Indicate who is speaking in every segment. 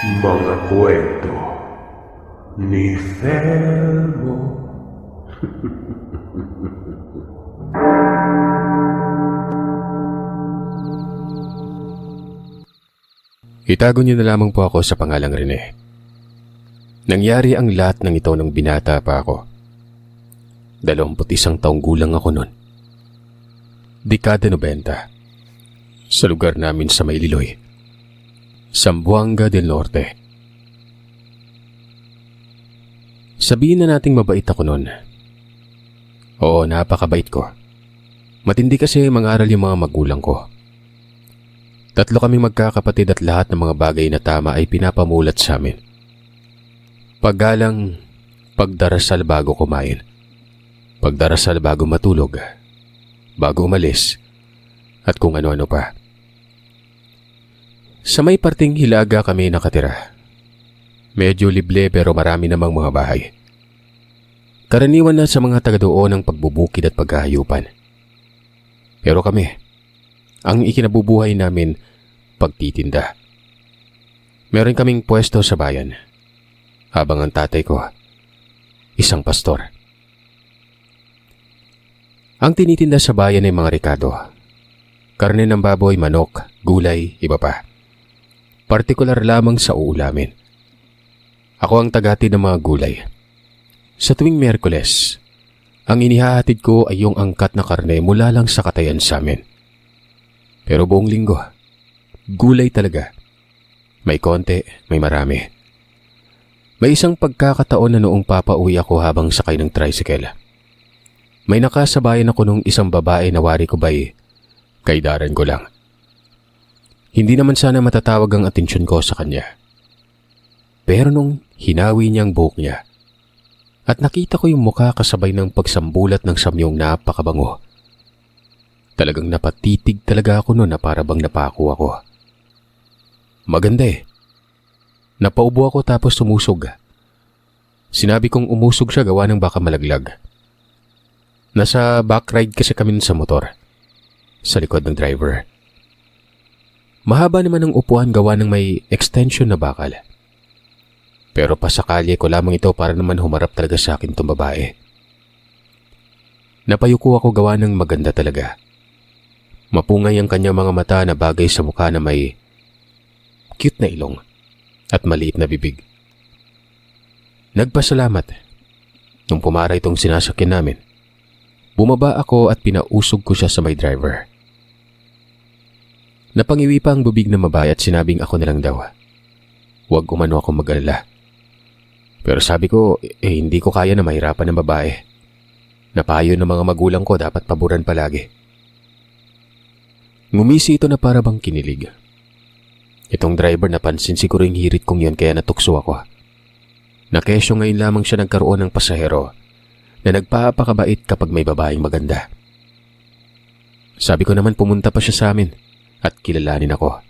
Speaker 1: Mga kwento ni Felmo.
Speaker 2: Itago niyo na lamang po ako sa pangalang Rene. Nangyari ang lahat ng ito nang binata pa ako. 21 taong gulang ako noon. Dekada 90. Sa lugar namin sa Maililoy, Zamboanga del Norte. Sabihin na nating mabait ako noon. Oo, napakabait ko. Matindi kasi mangaral yung mga magulang ko. 3 kaming magkakapatid at lahat ng mga bagay na tama ay pinapamulat sa amin. Paggalang, pagdarasal bago kumain, pagdarasal bago matulog, bago umalis, at kung ano-ano pa. Sa may parting Hilaga kami nakatira. Medyo lible pero marami namang mga bahay. Karaniwan na sa mga taga doon ang pagbubukid at paghahayupan. Pero kami, ang ikinabubuhay namin, pagtitinda. Meron kaming pwesto sa bayan, habang ang tatay ko, isang pastor. Ang tinitinda sa bayan ay mga rekado. Karne ng baboy, manok, gulay, iba pa. Partikular lamang sa uulamin. Ako ang tagati ng mga gulay. Sa tuwing Miyerkules, ang inihahatid ko ay yung angkat na karne mula lang sa katayan sa amin. Pero buong linggo, gulay talaga. May konti, may marami. May isang pagkakataon na noong papauwi ako habang sakay ng tricycle. May nakasabayan ako nung isang babae na wari ko ba'y kaidaran ko lang. Hindi naman sana matatawag ang atensyon ko sa kanya. Pero nung hinawi niyang buhok niya at nakita ko yung mukha kasabay ng pagsambulat ng samyong napakabango, talagang napatitig talaga ako noon na para bang napako ako. Maganda eh. Napaubo ako tapos sumusog. Sinabi kong umusog siya gawa ng baka malaglag. Nasa back ride kasi kami sa motor. Sa likod ng driver. Mahaba naman ang upuan gawa ng may extension na bakal. Pero pasakali ko lamang ito para naman humarap talaga sa akin itong babae. Napayuko ako gawa ng maganda talaga. Mapungay ang kanyang mga mata na bagay sa mukha na may cute na ilong at maliit na bibig. Nagpasalamat. Nung pumara itong sinasakyan namin, bumaba ako at pinausog ko siya sa may driver. Napangiwi pa ang bubig ng babae at sinabing ako na lang daw. Huwag umano ako mag-alala. Pero sabi ko, hindi ko kaya na mahirapan ng babae. Napayo ng mga magulang ko dapat paboran palagi. Ngumisi ito na para bang kinilig. Itong driver napansin siguro yung hirit kong yun kaya natukso ako. Nakesyo ngayon lamang siya nagkaroon ng pasahero na nagpapakabait kapag may babaeng maganda. Sabi ko naman pumunta pa siya sa amin at kilalanin ako.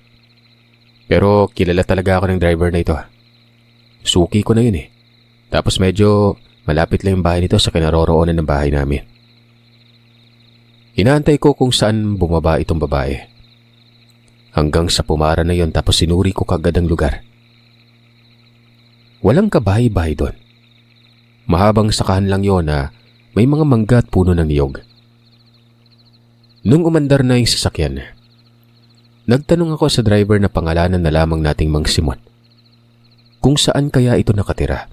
Speaker 2: Pero kilala talaga ako ng driver na ito. Suki ko na yun eh. Tapos medyo malapit lang yung bahay nito sa kinaroroonan ng bahay namin. Inaantay ko kung saan bumaba itong babae. Hanggang sa pumara na yon tapos sinuri ko kagad ang lugar. Walang kabahay-bahay doon. Mahabang sakahan lang yon na may mga mangga at puno ng niyog. Nung umandar na yung sasakyan, nagtanong ako sa driver na pangalanan na lamang nating Mang Simon. Kung saan kaya ito nakatira?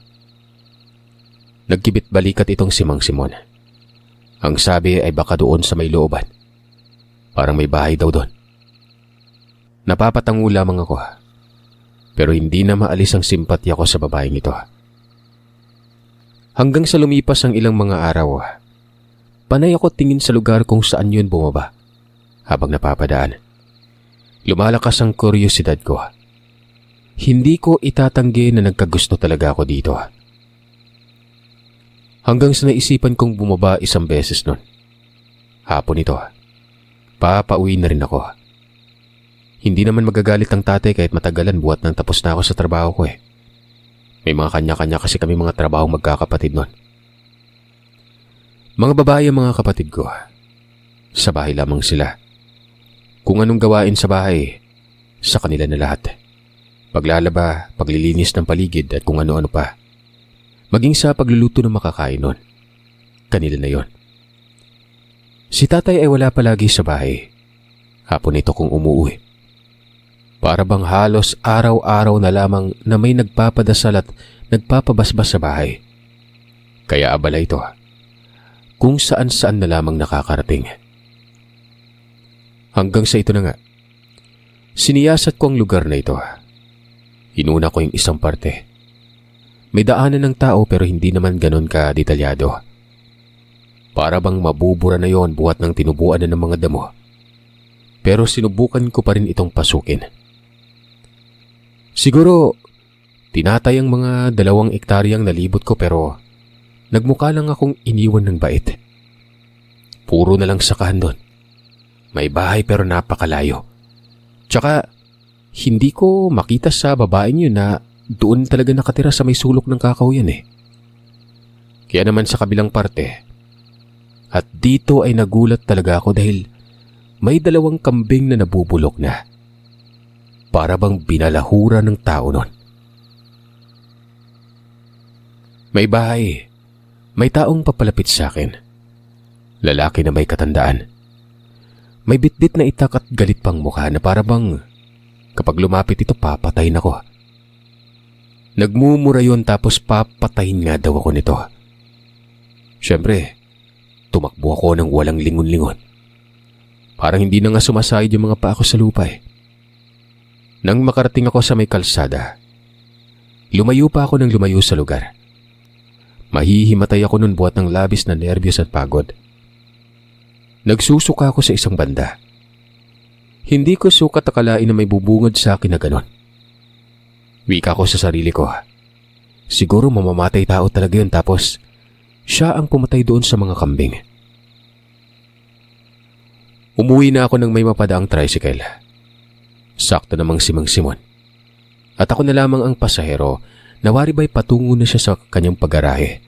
Speaker 2: Nagkibit balikat itong si Mang Simon. Ang sabi ay baka doon sa may looban. Parang may bahay daw doon. Napapatango lamang ako. Pero hindi na maalis ang simpatya ko sa babaeng ito. Hanggang sa lumipas ang ilang mga araw, panay ako tingin sa lugar kung saan yun bumaba. Habang napapadaan, lumalakas ang kuryosidad ko. Hindi ko itatanggi na nagkagusto talaga ako dito. Hanggang sa naisipan kong bumaba isang beses nun. Hapon ito. Papauwi na rin ako. Hindi naman magagalit ang tatay kahit matagalan buhat nang tapos na ako sa trabaho ko eh. May mga kanya-kanya kasi kami mga trabaho magkakapatid nun. Mga babae ang mga kapatid ko. Sa bahay lamang sila. Kung anong gawain sa bahay, sa kanila na lahat. paglalaba, paglilinis ng paligid at kung ano-ano pa. Maging sa pagluluto ng makakain nun. Kanila na yon. Si tatay ay wala palagi sa bahay. Hapon ito kung umuwi. Para bang halos araw-araw na lamang na may nagpapadasal at nagpapabasbas sa bahay. Kaya abala ito. Kung saan-saan na lamang nakakarating. Hanggang sa ito na nga. Siniyasat ko ang lugar na ito. Inuna ko yung isang parte. May daanan ng tao pero hindi naman ganon ka detalyado. Para bang mabubura na yon buhat ng tinubuan na ng mga damo. Pero sinubukan ko pa rin itong pasukin. Siguro, tinatay ang mga 2 ektaryang nalibot ko pero nagmukha lang akong iniwan ng bait. Puro na lang sakahan doon. May bahay pero napakalayo. Tsaka, hindi ko makita sa babaeng yun na doon talaga nakatira sa may sulok ng kakahuyan eh. Kaya naman sa kabilang parte, at dito ay nagulat talaga ako dahil may 2 kambing na nabubulok na. Para bang binalahura ng tao nun. May bahay. May taong papalapit sa akin. Lalaki na may katandaan. May bitbit na itak at galit pang mukha na para bang kapag lumapit ito papatayin ako. Nagmumura yon tapos papatayin nga daw ako nito. Siyempre, tumakbo ako ng walang lingon-lingon. Parang hindi na nga sumasayid yung mga paa ko sa lupa eh. Nang makarating ako sa may kalsada, lumayo pa ako ng lumayo sa lugar. Mahihimatay ako nun buhat ng labis na nerbiyos at pagod. Nagsusuka ako sa isang banda. Hindi ko sukat akalain na may bubungad sa akin na ganon. Wika ko sa sarili ko. Siguro mamamatay tao talaga yun tapos siya ang pumatay doon sa mga kambing. Umuwi na ako ng may mapadaang tricycle. Sakto namang si Mang Simon. At ako na lamang ang pasahero na waribay patungo na siya sa kanyang paggarahe.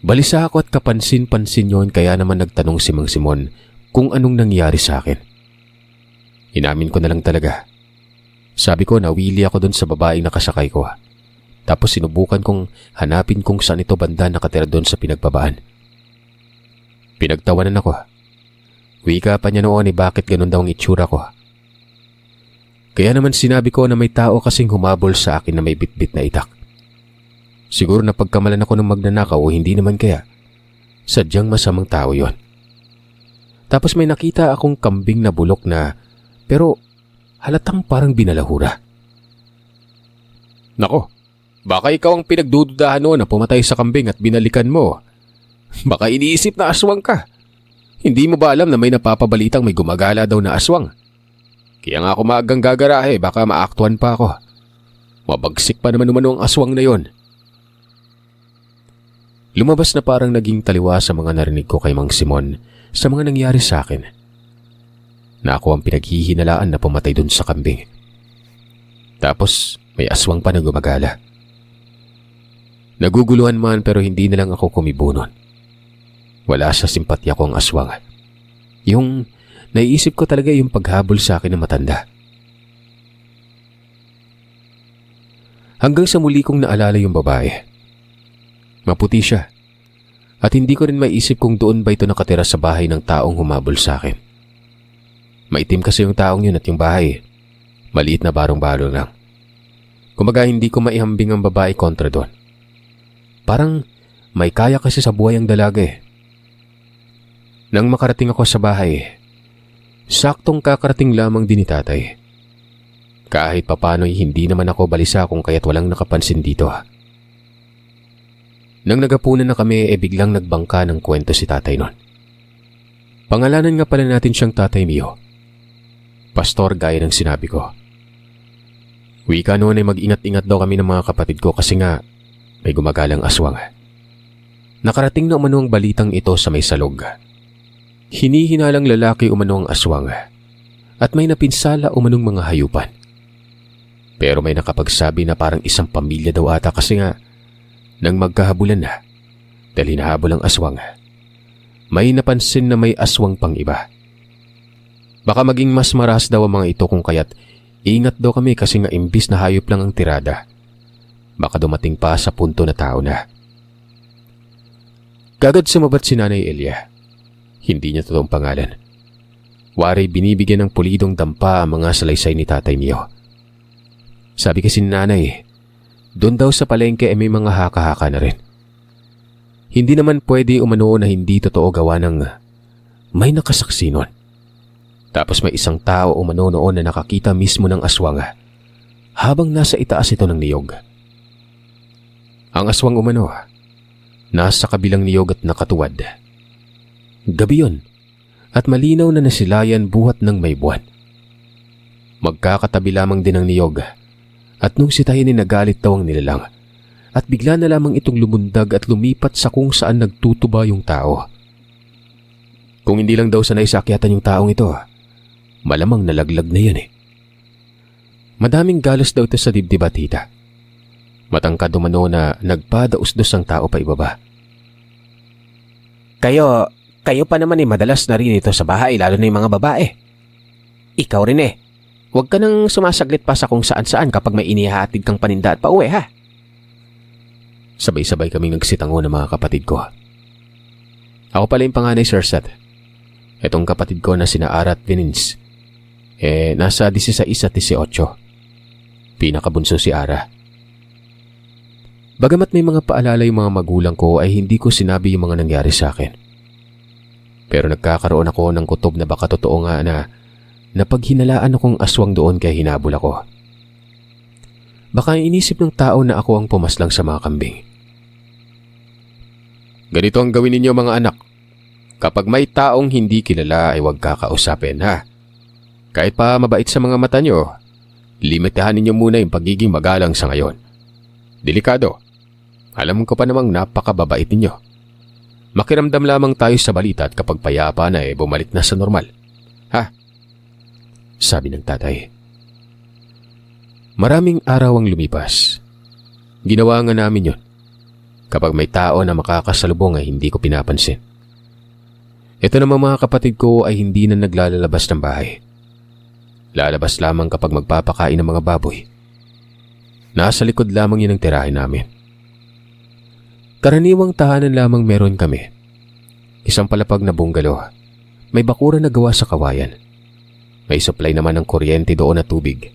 Speaker 2: Balisa ako at kapansin-pansin yon kaya naman nagtanong si Mang Simon kung anong nangyari sa akin. Inamin ko na lang talaga. Sabi ko nawili ako doon sa babaeng nakasakay ko. Tapos sinubukan kong hanapin kung saan ito banda nakatira doon sa pinagbabaan. Pinagtawanan ako. Wika pa niya noon bakit ganun daw ang itsura ko. Kaya naman sinabi ko na may tao kasing humabol sa akin na may bitbit na itak. Siguro na pagkamalan ako ng magnanakaw o hindi naman kaya. Sadyang masamang tao yon. Tapos may nakita akong kambing na bulok na pero halatang parang binalahura. Nako, baka ikaw ang pinagdududahan noon na pumatay sa kambing at binalikan mo. Baka iniisip na aswang ka. Hindi mo ba alam na may napapabalitang may gumagala daw na aswang? Kaya nga ako maagang gagarahe, baka maaktuhan pa ako. Mabagsik pa naman ang aswang na yon. Lumabas na parang naging taliwa sa mga narinig ko kay Mang Simon sa mga nangyari sa akin. Na ako ang pinaghihinalaan na pumatay dun sa kambing. Tapos may aswang pa na gumagala. Naguguluhan man pero hindi na lang ako kumibo nun. Wala sa simpatya ko ang aswang. Yung naiisip ko talaga yung paghabol sa akin ng matanda. Hanggang sa muli kong naalala yung babae. Maputi siya. At hindi ko rin maiisip kung doon ba ito nakatira sa bahay ng taong humabol sa akin. Maitim kasi yung taong yun at yung bahay. Maliit na barong-barong lang. Kumbaga hindi ko maihambing ang babae kontra doon. Parang may kaya kasi sa buhay ang dalaga eh. Nang makarating ako sa bahay, saktong kakarating lamang din ni tatay. Kahit papano'y hindi naman ako balisa kung kaya't walang nakapansin dito. Nang nagapunan na kami biglang nagbangka ng kwento si tatay nun. Pangalanan nga pala natin siyang Tatay Mio. Pastor gaya ng sinabi ko. Wika noon ay mag-ingat-ingat daw kami ng mga kapatid ko kasi nga may gumagalang aswang. Nakarating na umano ang balitang ito sa may salog. Hinihinalang lalaki umano ang aswang at may napinsala umanong mga hayupan. Pero may nakapagsabi na parang isang pamilya daw ata kasi nga nang magkahabulan na dahil hinahabol ang aswang, may napansin na may aswang pang iba. Baka maging mas maras daw ang mga ito kung kaya't Ingat daw kami kasi nga imbis na hayop lang ang tirada, baka dumating pa sa punto na tao na. Kagad sumabat si Nanay Elia. Hindi niya totoong pangalan. Waray binibigyan ng pulidong dampa ang mga salaysay ni Tatay Mio. Sabi kasi ni Nanay, doon daw sa palengke ay may mga haka-haka na rin. Hindi naman pwede umano na hindi totoo gawa ng may nakasaksi nun. Tapos may isang tao umano noon na nakakita mismo ng aswang habang nasa itaas ito ng niyog. Ang aswang umano, nasa kabilang niyog at nakatuwad. Gabi yun at malinaw na nasilayan buhat ng may buwan. Magkakatabi lamang din ang niyog at nung sitahin ay nagalit daw ang nilalang at bigla na lamang itong lumundag at lumipat sa kung saan nagtutuba yung tao. Kung hindi lang daw sanay sa akyatan yung taong ito, malamang nalaglag na yan Madaming galos daw ito sa dibdib at hita. Matangkad umano na nagpadausdos ang tao pa ibaba. Kayo pa naman madalas na rin ito sa bahay lalo na yung mga babae. Ikaw rin huwag ka nang sumasaglit pa sa kung saan-saan kapag may inihahatid kang paninda at pauwi ha. Sabay-sabay kaming nagsitango ng mga kapatid ko. Ako pala yung panganay, Sir Seth. Itong kapatid ko na sina Ara at Vince, nasa 16 at 18. Pinakabunso si Ara. Bagamat may mga paalala yung mga magulang ko ay hindi ko sinabi yung mga nangyari sa akin. Pero nagkakaroon ako ng kutob na baka totoo nga na napaghinalaan akong aswang doon kaya hinabol ako. Baka inisip ng tao na ako ang pumaslang sa mga kambing. Ganito ang gawin ninyo mga anak. Kapag may taong hindi kilala ay huwag kakausapin ha. Kahit pa mabait sa mga mata nyo, limitahan ninyo muna yung pagiging magalang sa ngayon. Delikado. Alam ko pa namang napakababait ninyo. Makiramdam lamang tayo sa balita at kapag payapa na bumalik na sa normal. Ha? Sabi ng tatay. Maraming araw ang lumipas. Ginawa nga namin yun. Kapag may tao na makakasalubong ay hindi ko pinapansin. Ito naman mga kapatid ko ay hindi na naglalabas ng bahay. Lalabas lamang kapag magpapakain ng mga baboy. Nasa likod lamang yun ang tirahin namin. Karaniwang tahanan lamang meron kami. Isang palapag na bungalow. May bakuran na gawa sa kawayan. May supply naman ng kuryente doon at tubig.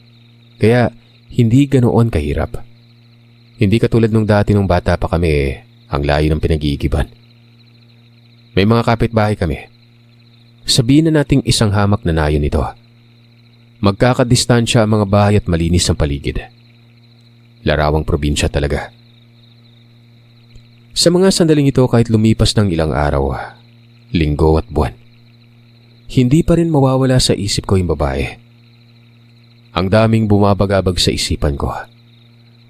Speaker 2: Kaya hindi ganoon kahirap. Hindi katulad nung dati nung bata pa kami ang layo ng pinag-iigiban. May mga kapitbahay kami. Sabihin na nating isang hamak na nayon ito. Magkakadistansya ang mga bahay at malinis ang paligid. Larawang probinsya talaga. Sa mga sandaling ito kahit lumipas ng ilang araw, linggo at buwan, hindi pa rin mawawala sa isip ko yung babae. Ang daming bumabagabag sa isipan ko.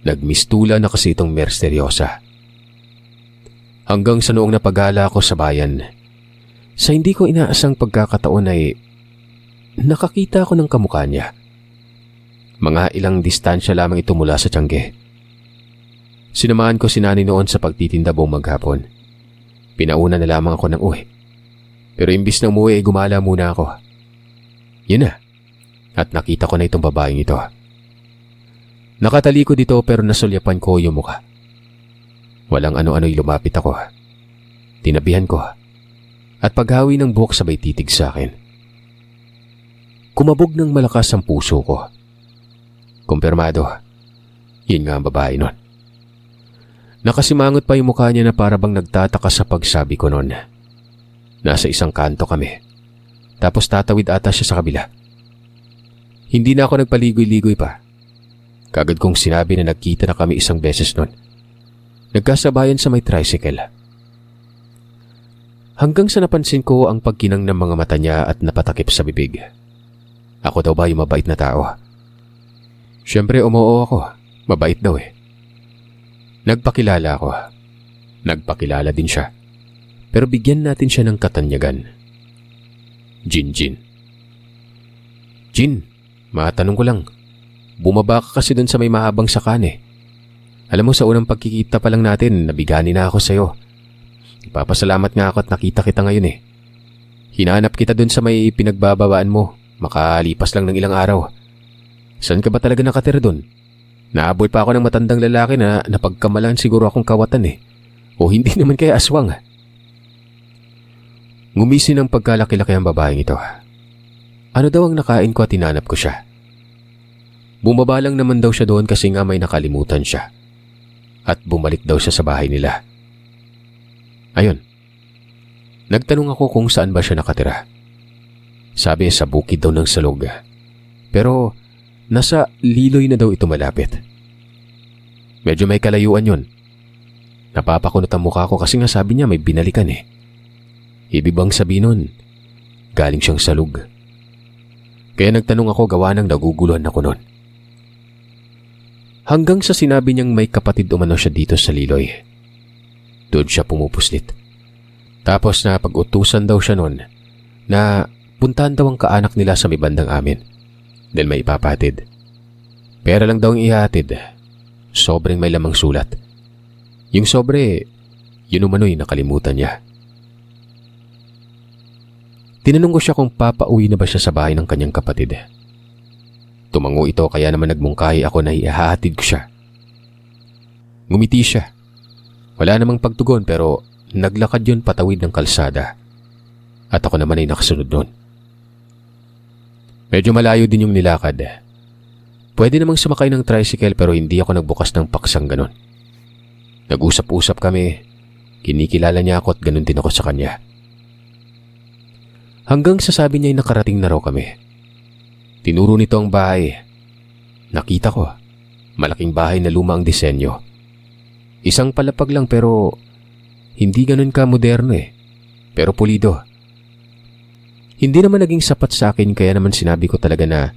Speaker 2: Nagmistula na kasi itong misteryosa. Hanggang sa noong napagala ako sa bayan, sa hindi ko inaasang pagkakataon ay nakakita ako ng kamukha niya. Mga ilang distansya lamang ito mula sa tiyangge. Sinamahan ko si Nani noon sa pagtitinda buong maghapon. Pinauna na lamang ako ng uwi. Pero imbis na umuwi, gumala muna ako. Yun na. At nakita ko na itong babaeng ito. Nakatalikod ito pero nasulyapan ko yung mukha. Walang ano-ano'y lumapit ako. Tinabihan ko. At paghawi ng buhok sabay titig sa akin. Kumabog ng malakas ang puso ko. Kumpirmado. Yun nga ang babae nun. Nakasimangot pa yung mukha niya na para bang nagtataka sa pagsabi ko nun. Nasa isang kanto kami. Tapos tatawid ata siya sa kabila. Hindi na ako nagpaligoy-ligoy pa. Kagad kong sinabi na nagkita na kami isang beses nun. Nagkasabayan sa may tricycle. Hanggang sa napansin ko ang pagkinang ng mga mata niya at napatakip sa bibig. Ako daw ba yung mabait na tao? Siyempre umuo ako. Mabait daw Nagpakilala ako. Nagpakilala din siya. Pero bigyan natin siya ng katanyagan. Jin. Jin, matanong ko lang. Bumaba ka kasi dun sa may mahabang sakan Alam mo sa unang pagkikita pa lang natin, nabigani na ako sa'yo. Ipapasalamat nga ako at nakita kita ngayon Hinanap kita dun sa may pinagbabawaan mo. Makalipas lang ng ilang araw. Saan ka ba talaga nakatira doon? Naabol pa ako ng matandang lalaki na napagkamalan siguro akong kawatan eh. O hindi naman kaya aswang. Ngumisi ng pagkalaki-laki ang babaeng ito. Ano daw ang nakain ko at tinanap ko siya. Bumaba lang naman daw siya doon kasi nga may nakalimutan siya. At bumalik daw siya sa bahay nila. Ayun. Nagtanong ako kung saan ba siya nakatira. Sabi sa bukid daw ng Salog. Pero nasa Liloy na daw ito malapit. Medyo may kalayuan yun. Napapakunot ang mukha ko kasi nga sabi niya may binalikan eh. Ibig bang sabihin nun, galing siyang Salog. Kaya nagtanong ako gawa ng naguguluhan ako nun. Hanggang sa sinabi niyang may kapatid umano siya dito sa Liloy. Doon siya pumupuslit. Tapos na pag-utusan daw siya nun na puntahan daw ang kaanak nila sa may bandang amin dahil may ipapatid. Pera lang daw ang ihatid. Sobrang may lamang sulat. Yung sobre, yun umano'y nakalimutan niya. Tinanong ko siya kung papauwi na ba siya sa bahay ng kanyang kapatid. Tumango ito kaya naman nagmungkahi ako na ihahatid ko siya. Ngumiti siya. Wala namang pagtugon pero naglakad yun patawid ng kalsada. At ako naman ay nakasunod nun. Medyo malayo din yung nilakad. Pwede namang sumakay ng tricycle pero hindi ako nagbukas ng paksang ganon. Nag-usap-usap kami. Kinikilala niya ako at ganon din ako sa kanya. Hanggang sa sabi niya ay nakarating na raw kami. Tinuro nito ang bahay. Nakita ko. Malaking bahay na luma ang disenyo. Isang palapag lang pero hindi ganun ka moderno eh. Pero pulido. Hindi naman naging sapat sa akin kaya naman sinabi ko talaga na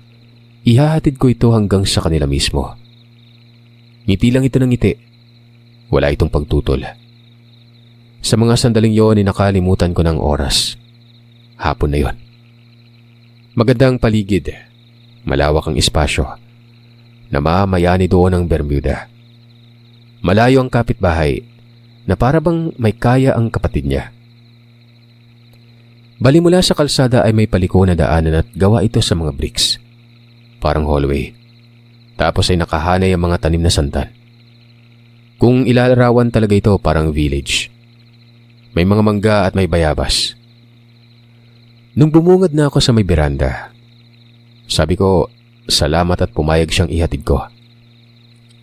Speaker 2: ihahatid ko ito hanggang sa kanila mismo. Ngiti lang ito ng ngiti. Wala itong pagtutol. Sa mga sandaling yon ay nakalimutan ko ng oras. Hapon na yon. Magandang paligid. Malawak ang espasyo. Namamayani doon ang Bermuda. Malayo ang kapitbahay na para bang may kaya ang kapatid niya. Bali mula sa kalsada ay may paliko na daanan at gawa ito sa mga bricks. Parang hallway. Tapos ay nakahanay ang mga tanim na santan. Kung ilalarawan talaga ito parang village. May mga mangga at may bayabas. Nung bumungad na ako sa may beranda, sabi ko, salamat at pumayag siyang ihatid ko.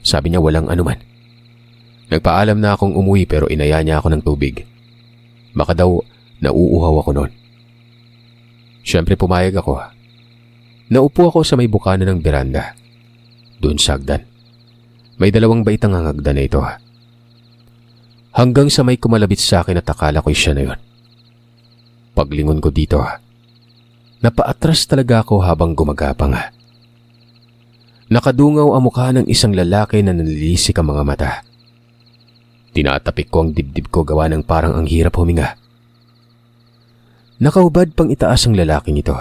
Speaker 2: Sabi niya walang anuman. Nagpaalam na akong umuwi pero inaya niya ako ng tubig. Baka daw nauuhaw ako noon. Siyempre pumayag ako. Naupo ako sa may bukana ng beranda. Doon sa hagdan. May dalawang baitang ang hagdan na ito. Hanggang sa may kumalabit sa akin at akala ko'y siya na yun. Paglingon ko dito, napaatras talaga ako habang gumagapang. Nakadungaw ang mukha ng isang lalaki na nanilisik ang mga mata. Tinatapik ko ang dibdib ko gawa ng parang ang hirap huminga. Nakaubad pang itaas ang lalaking ito.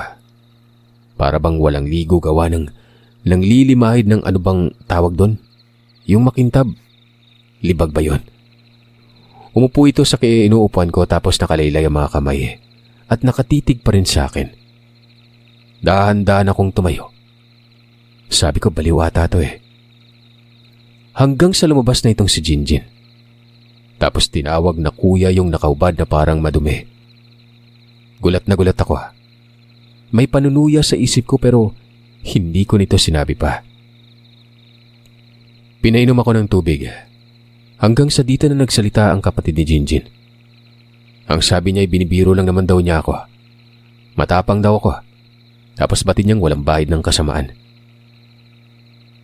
Speaker 2: Para bang walang ligo gawa ng nanglilimahid ng ano bang tawag doon? Yung makintab. Libag ba yun? Umupo ito sa inuupuan ko tapos nakalaylay ang mga kamay. At nakatitig pa rin sa akin. Dahan-dahan akong tumayo. Sabi ko baliw ata to eh. Hanggang sa lumabas na itong si Jinjin. Tapos tinawag na kuya yung nakaubad na parang madumi. Gulat na gulat ako. May panunuya sa isip ko pero hindi ko nito sinabi pa. Pinainom ako ng tubig. Hanggang sa dito na nagsalita ang kapatid ni Jinjin. Ang sabi niya ay binibiro lang naman daw niya ako. Matapang daw ako. Tapos batid niyang walang bahid ng kasamaan.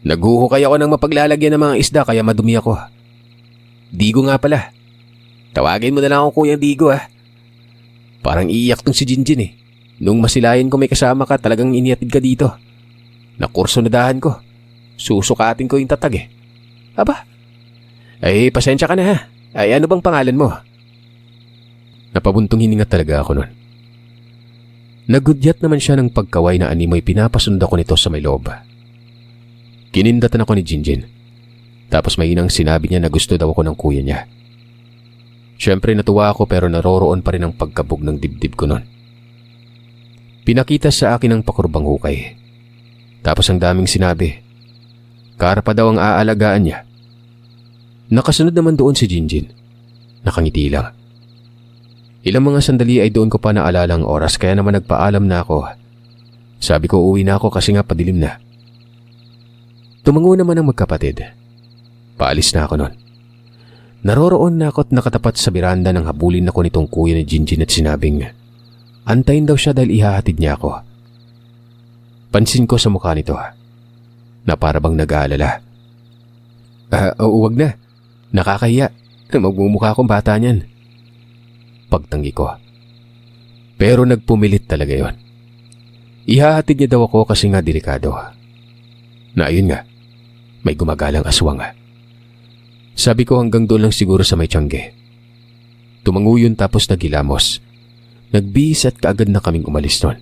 Speaker 2: Naguhukay ako ng mapaglalagyan ng mga isda kaya madumi ako. Digo nga pala. Tawagin mo na lang ako Kuyang Digo ah. Parang iiyak tong si Jinjin eh. Nung masilayan ko may kasama ka talagang iniatid ka dito. Nakurso na dahan ko. Susukatin ko yung tatag eh. Aba. Ay pasensya ka na ha. Ay ano bang pangalan mo? Napabuntong hininga talaga ako nun. Nagudyat naman siya ng pagkaway na animoy pinapasunda ko nito sa may loob. Kinindatan ako ni Jinjin. Tapos may inang sinabi niya na gusto daw ako ng kuya niya. Siyempre natuwa ako pero naroroon pa rin ang pagkabog ng dibdib ko nun. Pinakita sa akin ang pakurbang hukay. Tapos ang daming sinabi. Kara pa daw ang aalagaan niya. Nakasunod naman doon si Jinjin. Nakangiti lang. Ilang mga sandali ay doon ko pa naalala ang oras kaya naman nagpaalam na ako. Sabi ko uwi na ako kasi nga padilim na. Tumango naman ang magkapatid. Paalis na ako noon. Naroroon na ako at nakatapat sa biranda nang habulin ako nitong kuya ni Jinjin at sinabing antayin daw siya dahil ihahatid niya ako. Pansin ko sa mukha nito na para bang nag-aalala. Huwag na. Nakakahiya. Magmumukha akong bata niyan. Pagtanggi ko. Pero nagpumilit talaga yon. Ihahatid niya daw ako kasi nga delikado. Na ayun nga, may gumagalang aswang. Sabi ko hanggang doon lang siguro sa may tiyangge. Tumango yun tapos nagilamos. Nagbihis at kaagad na kaming umalis noon.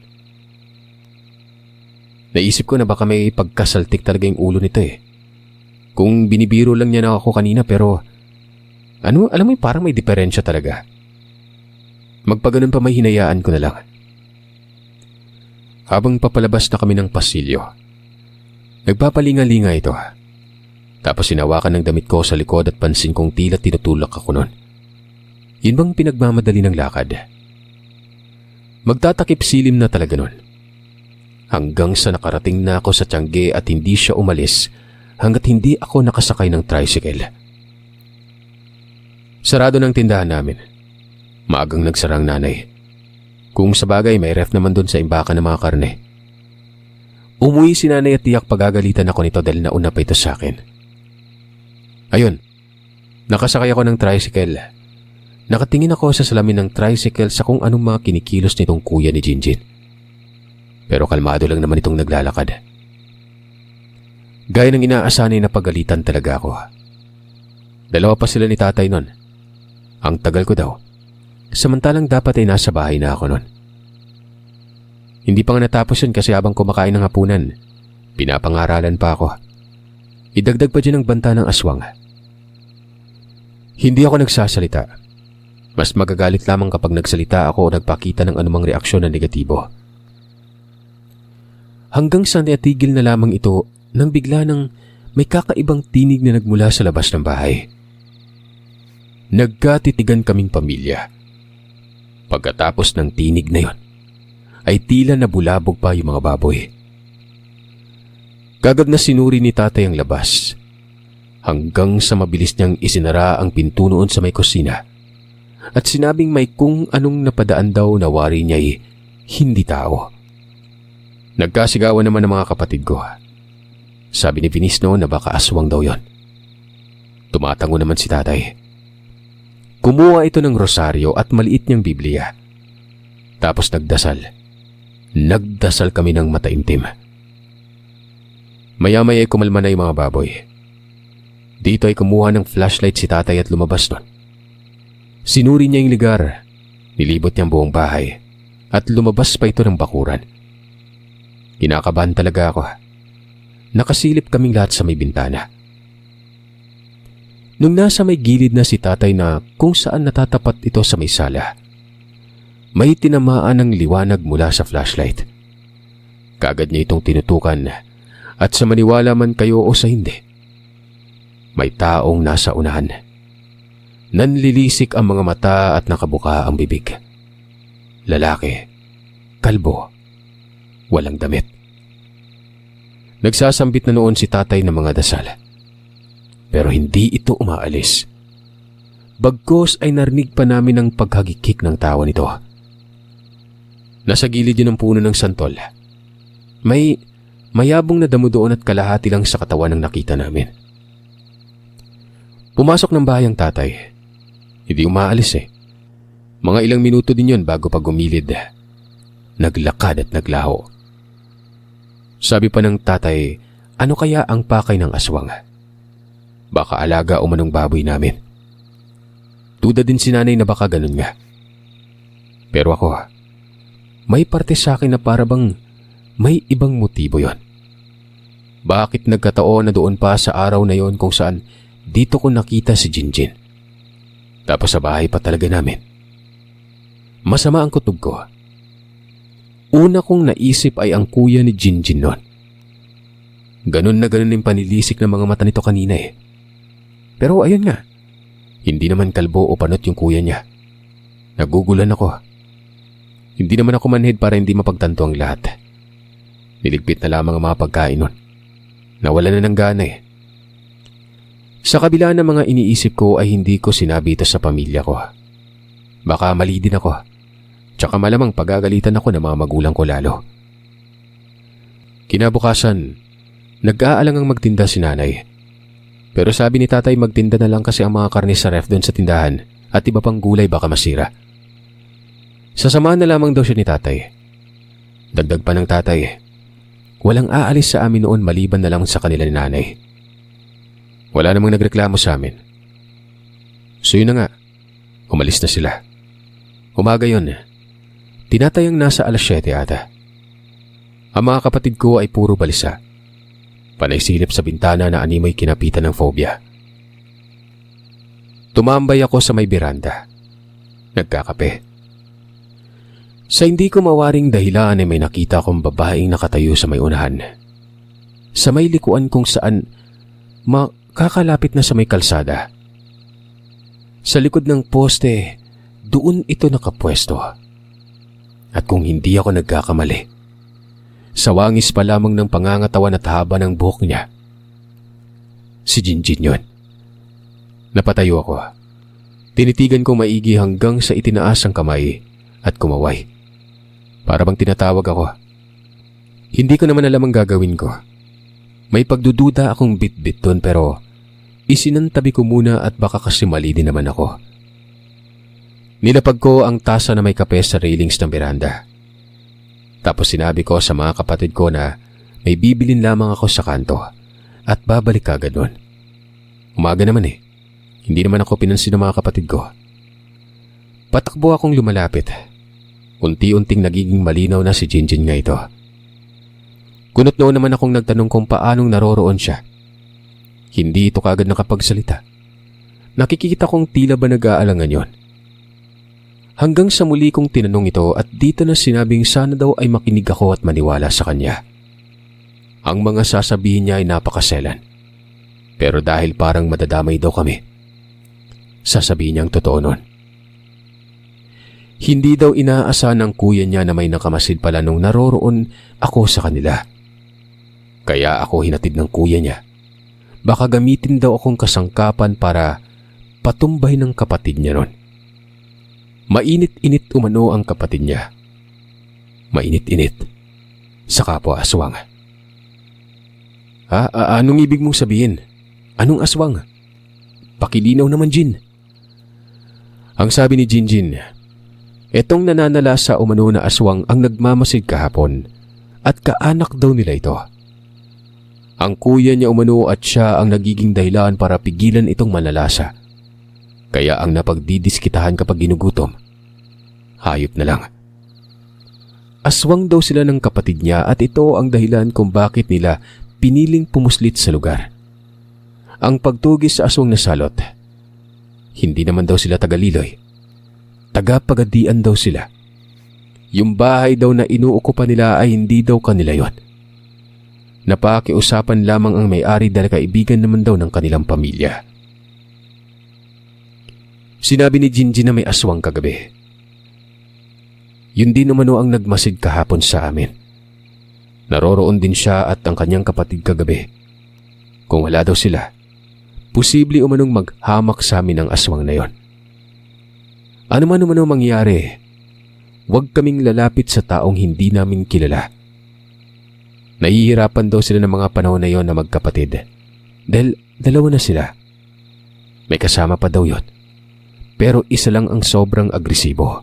Speaker 2: Naisip ko na baka may pagkasaltik talaga yung ulo nito eh. Kung binibiro lang niya na ako kanina pero alam mo parang may diferensya talaga. Magpaganon pa may hinayaan ko na lang. Habang papalabas na kami ng pasilyo, nagpapalinga-linga ito. Tapos sinawakan ng damit ko sa likod at pansin kong tila tinutulak ako nun. Yun bang pinagmamadali ng lakad? Magtatakip silim na talaga nun. Hanggang sa nakarating na ako sa tiyangge at hindi siya umalis hanggat hindi ako nakasakay ng tricycle. Sarado ng tindahan namin. Maagang nagsara ang nanay. Kung sa bagay may ref naman doon sa imbakan ng mga karne. Umuwi si nanay at tiyak pagagalitan ako nito dahil nauna pa ito sa akin. Ayun, nakasakay ako ng tricycle. Nakatingin ako sa salamin ng tricycle sa kung anong mga kinikilos nitong kuya ni Jinjin. Pero kalmado lang naman itong naglalakad. Gaya ng inaasanay na pagalitan talaga ako. Dalawa pa sila ni tatay nun. Ang tagal ko daw. Samantalang dapat ay nasa bahay na ako nun. Hindi pa nga natapos yun kasi habang kumakain ng hapunan, pinapangaralan pa ako. Idagdag pa dyan ang banta ng aswang. Hindi ako nagsasalita. Mas magagalit lamang kapag nagsalita ako o nagpakita ng anumang reaksyon na negatibo. Hanggang sa natigil na lamang ito nang bigla nang may kakaibang tinig na nagmula sa labas ng bahay. Nagkatitigan kaming pamilya. Pagkatapos ng tinig na yon, ay tila nabulabog pa yung mga baboy. Kagad na sinuri ni tatay ang labas, hanggang sa mabilis niyang isinara ang pinto noon sa may kusina, at sinabing may kung anong napadaan daw na wari niya'y hindi tao. Nagkasigawan naman ng mga kapatid ko. Sabi ni Vinis noon na baka aswang daw yon. Tumatango naman si tatay. Kumuha ito ng rosaryo at maliit niyang Biblia. Tapos nagdasal. Nagdasal kami ng mataimtim. Maya-maya ay kumalma na yung mga baboy. Dito ay kumuha ng flashlight si tatay at lumabas nun. Sinuri niya yung lugar. Nilibot niya ang buong bahay. At lumabas pa ito ng bakuran. Kinakabahan talaga ako. Nakasilip kaming lahat sa may bintana. Nung nasa may gilid na si tatay na kung saan natatapat ito sa may sala, may tinamaan ng liwanag mula sa flashlight. Kaagad niya itong tinutukan at sa maniwala man kayo o sa hindi, may taong nasa unahan. Nanlilisik ang mga mata at nakabuka ang bibig. Lalaki, kalbo, walang damit. Nagsasambit na noon si tatay ng mga dasal. Pero hindi ito umaalis. Bagkos ay narinig pa namin ang paghagikik ng tawa nito. Nasa gilid yun ng puno ng santol. May mayabong na damo doon at kalahati lang sa katawan ng nakita namin. Pumasok ng bahay ang tatay. Hindi umaalis eh. Mga ilang minuto din yun bago pa gumilid. Naglakad at naglaho. Sabi pa ng tatay, ano kaya ang pakay ng aswang? Baka alaga o manong baboy namin. Duda din si nanay na baka ganun nga. Pero ako, may parte sa akin na parabang may ibang motibo yon. Bakit nagkataon na doon pa sa araw na yon kung saan dito ko nakita si Jinjin? Tapos sa bahay pa talaga namin. Masama ang kutob ko. Una kong naisip ay ang kuya ni Jinjin noon. Ganun na ganun yung panilisik ng mga mata nito kanina eh. Pero ayun nga, hindi naman kalbo o panot yung kuya niya. Nagugulan ako. Hindi naman ako manhid para hindi mapagtanto ang lahat. Niligpit na lamang ang mga pagkain nun. Nawala na ng gana eh. Sa kabila ng mga iniisip ko ay hindi ko sinabi ito sa pamilya ko. Baka mali din ako. Tsaka malamang pagagalitan ako ng mga magulang ko lalo. Kinabukasan, nag-aalangang magtinda si nanay. Pero sabi ni tatay magtinda na lang kasi ang mga karne sa ref doon sa tindahan at iba pang gulay baka masira. Sasamahan na lamang daw siya ni tatay. Dagdag pa ng tatay, walang aalis sa amin noon maliban na lang sa kanila ni nanay. Wala namang nagreklamo sa amin. So yun na nga, umalis na sila. Umaga yun, tinatayang nasa alas 7 ata. Ang mga kapatid ko ay puro balisa. Panay silip sa bintana na animoy kinapitan ng phobia. Tumambay ako sa may beranda. Nagkakape. Sa hindi ko mawaring dahilan ay may nakita akong babaeng nakatayo sa may unahan. Sa may likuan kung saan makakalapit na sa may kalsada. Sa likod ng poste, doon ito nakapwesto. At kung hindi ako nagkakamali, sa wangis pa lamang ng pangangatawan at haba ng buhok niya, si Jinjin yun. Napatayo ako. Tinitigan ko maigi hanggang sa itinaas ang kamay at kumaway. Para bang tinatawag ako. Hindi ko naman alam ang gagawin ko. May pagdududa akong bit-bit doon pero isinantabi ko muna at baka kasi mali din naman ako. Nilapag ko ang tasa na may kape sa railings ng beranda. Tapos sinabi ko sa mga kapatid ko na may bibilin lamang ako sa kanto at babalik agad nun. Umaga naman eh. Hindi naman ako pinansin ng mga kapatid ko. Patakbo akong lumalapit. Unti-unting nagiging malinaw na si Jinjin nga ito. Kunot noon naman akong nagtanong kung paanong naroroon siya. Hindi ito kagad nakapagsalita. Nakikita kong tila ba nag-aalangan yon. Hanggang sa muli kong tinanong ito at dito na sinabing sana daw ay makinig ako at maniwala sa kanya. Ang mga sasabihin niya ay napakaselan. Pero dahil parang madadamay daw kami, sasabihin niyang totoo nun. Hindi daw inaasahan ng kuya niya na may nakamasid pala nung naroroon ako sa kanila. Kaya ako hinatid ng kuya niya. Baka gamitin daw akong kasangkapan para patumbay ng kapatid niya nun. Mainit-init umano ang kapatid niya. Mainit-init sa kapwa aswang. Anong ibig mong sabihin? Anong aswang? Pakilinaw naman, Jin. Ang sabi ni Jinjin, etong nananalasa umano na aswang ang nagmamasid kahapon at kaanak daw nila ito. Ang kuya niya umano at siya ang nagiging dahilan para pigilan itong manlalasa. Kaya ang napagdidiskitahan kapag ginugutom, hayop na lang. Aswang daw sila ng kapatid niya at ito ang dahilan kung bakit nila piniling pumuslit sa lugar. Ang pagtugis sa aswang na salot, hindi naman daw sila taga-Liloy. Taga-Pagadian daw sila. Yung bahay daw na inuukupan nila ay hindi daw kanila yon. Napakiusapan lamang ang may-ari dahil kaibigan naman daw ng kanilang pamilya. Sinabi ni Jinjin na may aswang kagabi. Yun din umano ang nagmasid kahapon sa amin. Naroroon din siya at ang kanyang kapatid kagabi. Kung wala daw sila, posible umanong maghamak sa amin ang aswang na yon. Ano man umano mangyari, huwag kaming lalapit sa taong hindi namin kilala. Nahihirapan daw sila ng mga panahon na yon na magkapatid dahil dalawa na sila. May kasama pa daw yon, pero isa lang ang sobrang agresibo.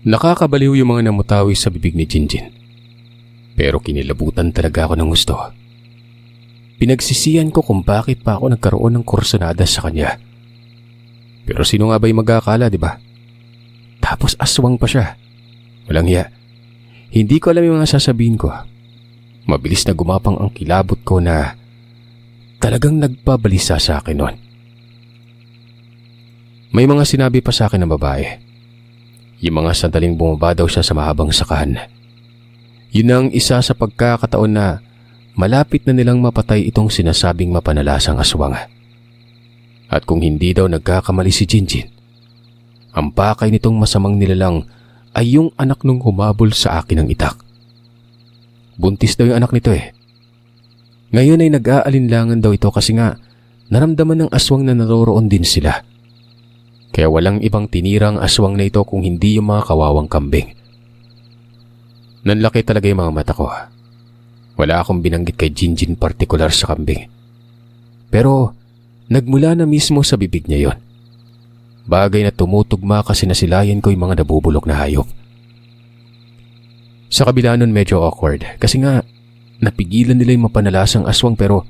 Speaker 2: Nakakabaliw yung mga namutawi sa bibig ni Jinjin, pero kinilabutan talaga ako ng gusto. Pinagsisihan ko kung bakit pa ako nagkaroon ng kursunada sa kanya. Pero sino nga ba'y mag-aakala, di ba? Tapos aswang pa siya. Walang hiya. Hindi ko alam yung mga sasabihin ko. Mabilis na gumapang ang kilabot ko na talagang nagpabalisa sa akin noon. May mga sinabi pa sa akin ng babae. Yung mga sandaling bumaba daw siya sa mahabang sakahan. Yun ang isa sa pagkakataon na malapit na nilang mapatay itong sinasabing mapanalasang aswang. At kung hindi daw nagkakamali si Jinjin, ang pakay nitong masamang nilalang ay yung anak nung humabol sa akin ng itak. Buntis daw yung anak nito eh. Ngayon ay nag-aalinlangan daw ito kasi nga naramdaman ng aswang na naroroon din sila. Kaya walang ibang tinirang aswang na ito kung hindi yung mga kawawang kambing. Nanlaki talaga yung mga mata ko. Wala akong binanggit kay Jinjin partikular sa kambing. Pero nagmula na mismo sa bibig niya yon. Bagay na tumutugma kasi nasilayan ko yung mga nabubulok na hayop. Sa kabila nun medyo awkward kasi nga napigilan nila yung mapanalasang aswang pero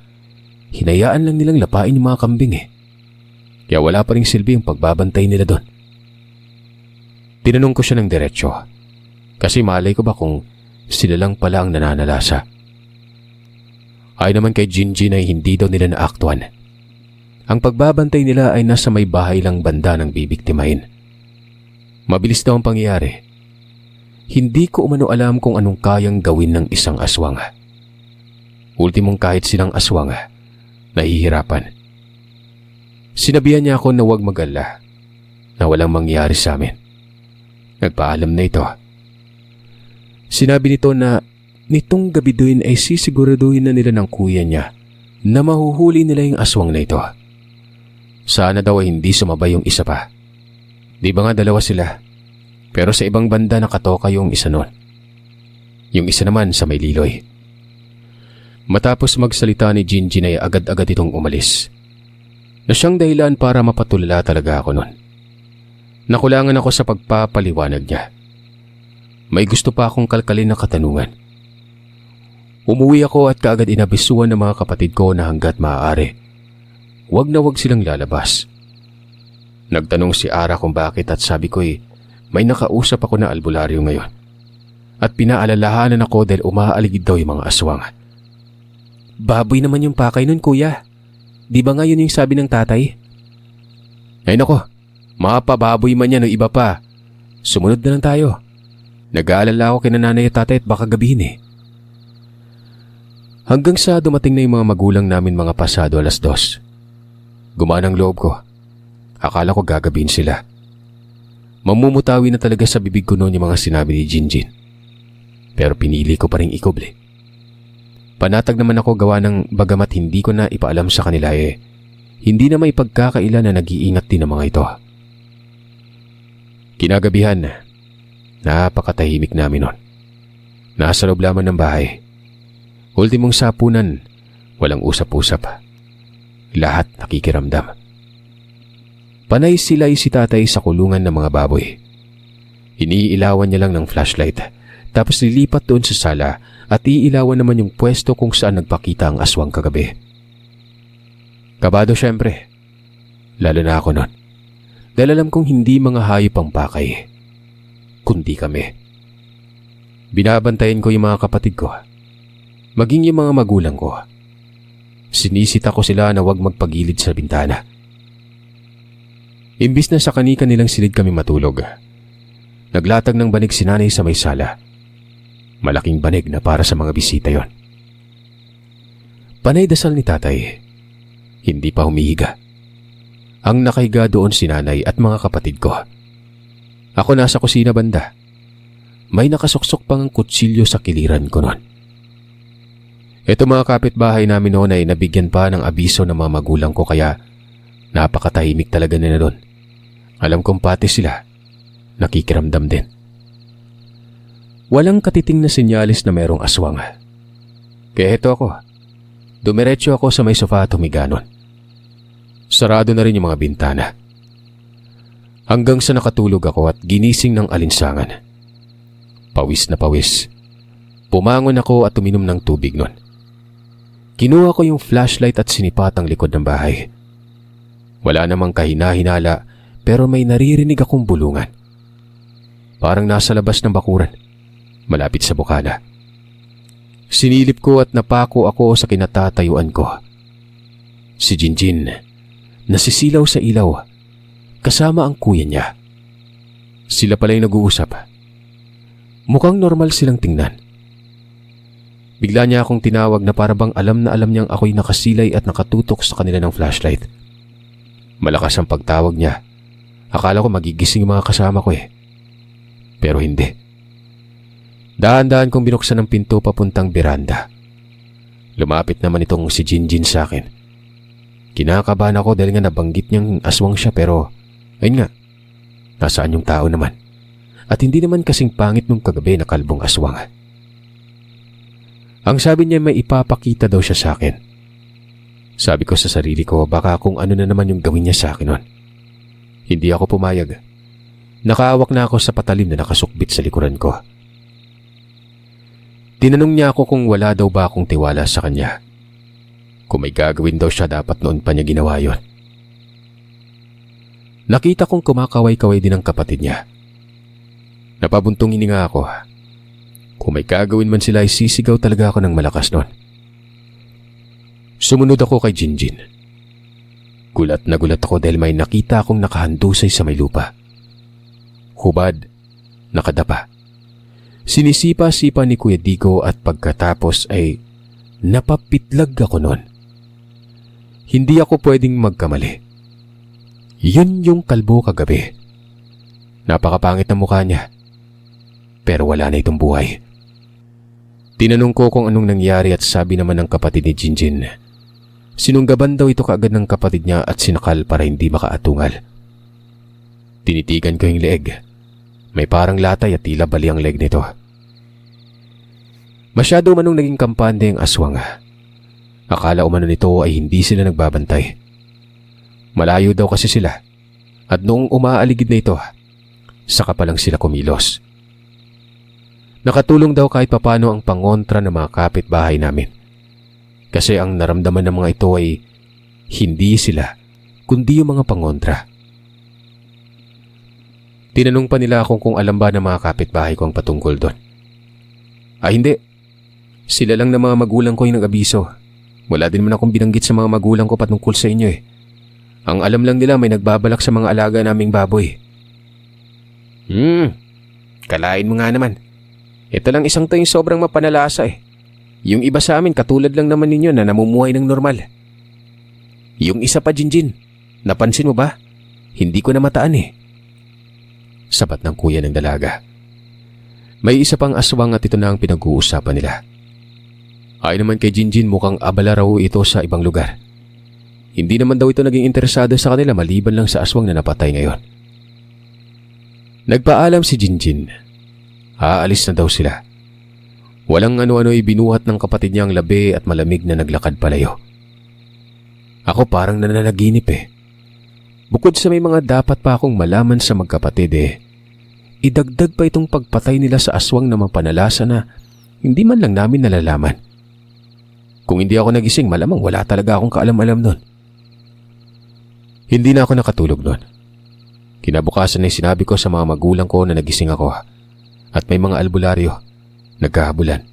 Speaker 2: hinayaan lang nilang lapain yung mga kambing eh. Kaya wala pa ring silbi yung pagbabantay nila doon. Tinanong ko siya ng diretsyo kasi malay ko ba kung sila lang pala ang nananalasa. Ay naman kay Jinjin ay hindi daw nila naaktuhan. Ang pagbabantay nila ay nasa may bahay lang banda ng bibiktimahin. Mabilis daw ang pangyayari. Hindi ko umano alam kung anong kayang gawin ng isang aswang. Ultimong kahit silang aswang, nahihirapan. Sinabihan niya ako na huwag mag-alala, na walang mangyari sa amin. Nagpaalam na ito. Sinabi nito na nitong gabi din ay sisiguraduhin na nila ng kuya niya na mahuhuli nila yung aswang na ito. Sana daw ay hindi sumabay yung isa pa. Di ba nga dalawa sila? Pero sa ibang banda nakatoka yung isa nun. Yung isa naman sa may liloy. Matapos magsalita ni Jinjin ay agad-agad itong umalis. Na siyang dahilan para mapatulala talaga ako nun. Nakulangan ako sa pagpapaliwanag niya. May gusto pa akong kalkalin na katanungan. Umuwi ako at kaagad inabisuan ng mga kapatid ko na hanggat maaari, wag na wag silang lalabas. Nagtanong si Ara kung bakit at sabi ko may nakausap ako na albularyo ngayon. At pinaalalahanan ako dahil umaaligid daw yung mga aswang. Baboy naman yung pakay nun, kuya. Di ba nga yun yung sabi ng tatay? Ay nako, mapababoy man yan o iba pa. Sumunod na lang tayo. Nag-aalala ako kina nanay at tatay at baka gabihin eh. Hanggang sa dumating na yung mga magulang namin mga pasado 2:00. Gumaan ang loob ko. Akala ko gagabihin sila. Mamumutawi na talaga sa bibig ko noon yung mga sinabi ni Jinjin. Pero pinili ko pa rin ikubli. Panatag naman ako gawa ng bagamat hindi ko na ipaalam sa kanila hindi na may pagkakaila na nag-iingat din ang mga ito. Kinagabihan, napakatahimik namin noon. Nasa loob lamang ng bahay. Ultimong sapunan, walang usap-usap. Lahat nakikiramdam. Panay silay si tatay sa kulungan ng mga baboy. Iniilawan niya lang ng flashlight, tapos lilipat doon sa sala at iilawan naman yung pwesto kung saan nagpakita ang aswang kagabi. Kabado syempre, lalo na ako nun. Dahil alam kong hindi mga hayop ang pakay, kundi kami. Binabantayan ko yung mga kapatid ko, maging yung mga magulang ko. Sinisita ko sila na huwag magpagilid sa bintana. Imbis na sa kanika nilang silid kami matulog, naglatag ng banig si nanay sa may sala. Malaking banig na para sa mga bisita yon. Panay dasal ni tatay. Hindi pa humihiga. Ang nakahiga doon si nanay at mga kapatid ko. Ako nasa kusina banda. May nakasuksok pang kutsilyo sa kiliran ko noon. Ito mga kapitbahay namin noon ay nabigyan pa ng abiso ng mga magulang ko kaya napakatahimik talaga nila doon. Alam kong pati sila nakikiramdam din. Walang katiting na sinyalis na merong aswang. Kaya heto ako. Dumiretso ako sa may sofa at humiga nun. Sarado na rin yung mga bintana. Hanggang sa nakatulog ako at ginising ng alinsangan. Pawis na pawis. Pumangon ako at uminom ng tubig nun. Kinuha ko yung flashlight at sinipat ang likod ng bahay. Wala namang kahina-hinala pero may naririnig akong bulungan. Parang nasa labas ng bakuran, malapit sa bukana. Sinilip ko at napako ako sa kinatatayuan ko. Si Jinjin, nasisilaw sa ilaw, kasama ang kuya niya. Sila pala'y nag-uusap. Mukhang normal silang tingnan. Bigla niya akong tinawag na para bang alam na alam niyang ako'y nakasilay at nakatutok sa kanila ng flashlight. Malakas ang pagtawag niya. Akala ko magigising yung mga kasama ko eh. Pero hindi. Dahan-dahan kong binuksan ang pinto papuntang beranda. Lumapit naman itong si Jinjin sa akin. Kinakabahan ako dahil nga nabanggit niyang aswang siya pero ayun nga, nasaan yung tao naman? At hindi naman kasing pangit nung kagabi na kalbong aswang. Ang sabi niya may ipapakita daw siya sa akin. Sabi ko sa sarili ko baka kung ano na naman yung gawin niya sa akin nun. Hindi ako pumayag. Nakaawak na ako sa patalim na nakasukbit sa likuran ko. Tinanong niya ako kung wala daw ba akong tiwala sa kanya. Kung may gagawin daw siya dapat noon pa niya ginawa yon. Nakita kong kumakaway-kaway din ang kapatid niya. Napabuntong hininga ako. Kung may gagawin man sila ay sisigaw talaga ako ng malakas noon. Sumunod ako kay Jinjin. Gulat na gulat ako dahil may nakita akong nakahandusay sa may lupa. Hubad, nakadapa. Sinisipa-sipa ni Kuya Digo at pagkatapos ay napapitlag ako noon. Hindi ako pwedeng magkamali. Yun yung kalbo kagabi. Napakapangit ng mukha niya. Pero wala na itong buhay. Tinanong ko kung anong nangyari at sabi naman ng kapatid ni Jinjin. Sinunggaban daw ito kaagad ng kapatid niya at sinakal para hindi makaatungal. Tinitigan ko yung leeg. May parang latay at tila bali ang leg nito. Masyado manong naging kampante ang aswang. Akala umano nito ay hindi sila nagbabantay. Malayo daw kasi sila at noong umaaligid na ito, saka pa lang sila kumilos. Nakatulong daw kahit papano ang pangontra ng mga kapitbahay namin. Kasi ang naramdaman ng mga ito ay hindi sila, kundi yung mga pangontra. Tinanong pa nila akong kung alam ba ng mga kapitbahay ko ang patungkol doon. Hindi. Sila lang na mga magulang ko yung nag-abiso. Wala din naman akong binanggit sa mga magulang ko patungkol sa inyo eh. Ang alam lang nila may nagbabalak sa mga alaga naming baboy. Kalain mo nga naman. Ito lang isang to yung sobrang mapanalasa eh. Yung iba sa amin katulad lang naman ninyo na namumuhay ng normal. Yung isa pa Jinjin, napansin mo ba? Hindi ko na mataan eh. Sabat ng kuya ng dalaga. May isa pang aswang at ito na ang pinag-uusapan nila. Ayon naman kay Jinjin mukhang abala raw ito sa ibang lugar. Hindi naman daw ito naging interesado sa kanila maliban lang sa aswang na napatay ngayon. Nagpaalam si Jinjin. Aalis na daw sila. Walang ano-ano'y binuhat ng kapatid niya ang labi at malamig na naglakad palayo. Ako parang nananaginip eh. Bukod sa may mga dapat pa akong malaman sa magkapatid idagdag pa itong pagpatay nila sa aswang na mapanalasa na hindi man lang namin nalalaman. Kung hindi ako nagising malamang wala talaga akong kaalam-alam nun. Hindi na ako nakatulog nun. Kinabukasan ay sinabi ko sa mga magulang ko na nagising ako at may mga albularyo, nagkahabulan.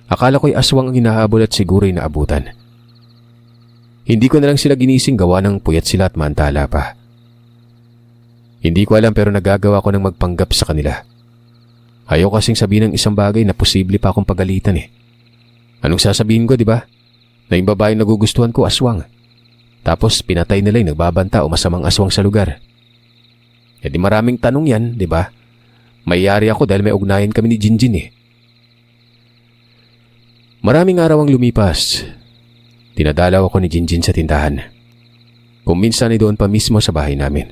Speaker 2: Akala ko'y aswang ang hinahabol at siguro'y naabutan. Hindi ko na lang sila ginising gawa ng puyat sila at mantala pa. Hindi ko alam pero nagagawa ko ng magpanggap sa kanila. Ayaw kasing sabihin ng isang bagay na posible pa akong pagalitan eh. Anong sasabihin ko, di ba? Na yung babaeng nagugustuhan ko aswang. Tapos pinatay nila yung nagbabanta o masamang aswang sa lugar. E di maraming tanong yan, di ba? Mayayari ako dahil may ugnayan kami ni Jinjin eh. Maraming araw ang lumipas. Dinadalaw ako ni Jinjin sa tindahan. Kung minsan ay doon pa mismo sa bahay namin.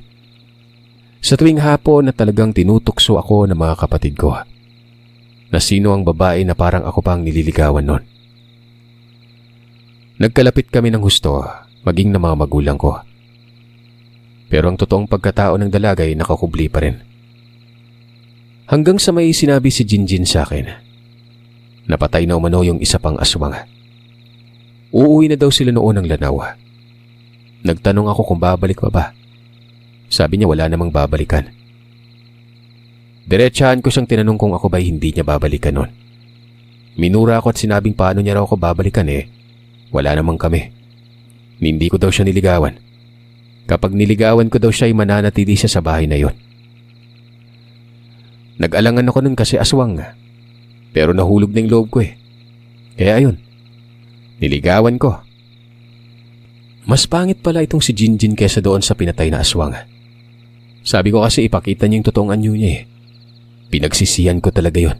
Speaker 2: Sa tuwing hapon na talagang tinutukso ako ng mga kapatid ko. Na sino ang babae na parang ako pang nililigawan nun. Nagkalapit kami ng husto, maging ng mga magulang ko. Pero ang totoong pagkatao ng dalaga ay nakakubli pa rin. Hanggang sa may sinabi si Jinjin sa akin. Napatay na umano yung isa pang aswang. Uuwi na daw sila noon ng Lanao. Nagtanong ako kung babalik pa ba. Sabi niya wala namang babalikan. Diretsahan ko siyang tinanong kung ako ba'y hindi niya babalikan noon. Minura ako at sinabing paano niya raw ako babalikan wala namang kami. Hindi ko daw siya niligawan. Kapag niligawan ko daw siya ay mananatili siya sa bahay na yon. Nag-alangan ako nun kasi aswang. Pero nahulog na yung loob ko Kaya ayun, niligawan ko. Mas pangit pala itong si Jinjin kesa doon sa pinatay na aswang. Sabi ko kasi ipakita niya yung totoong anyo niya eh. Pinagsisihan ko talaga yun.